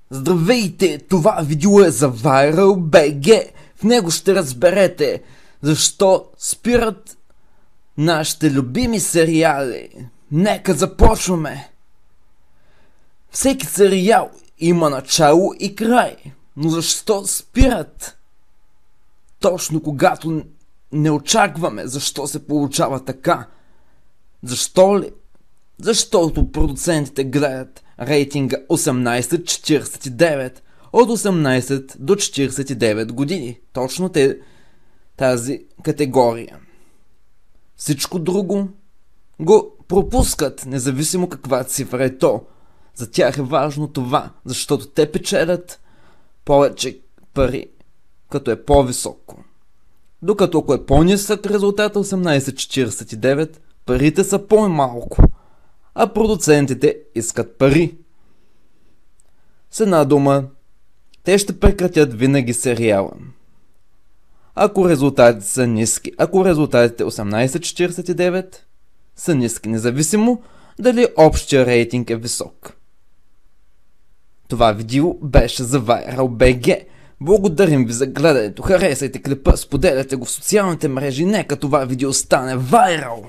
Здравейте! Това видео е за Viral.bg. В него ще разберете защо спират нашите любими сериали. Нека започваме! Всеки сериал има начало и край, но защо спират? Точно когато не очакваме защо се получава така. Защо ли? Защото продуцентите гледат рейтинга 18-49 от 18 до 49 години. Точно тази категория. Всичко друго го пропускат, независимо каква цифра е то. За тях е важно това, защото те печелят повече пари, като е по-високо. Докато ако е по-нисък резултат 18-49, парите са по-малко, а продуцентите искат пари. С една дума, те ще прекратят винаги сериала. Ако резултатите са ниски, ако резултатите 18-49 са ниски, независимо дали общия рейтинг е висок. Това видео беше за Viral.bg. Благодарим ви за гледането, харесайте клипа, споделяйте го в социалните мрежи, нека това видео стане вайрал!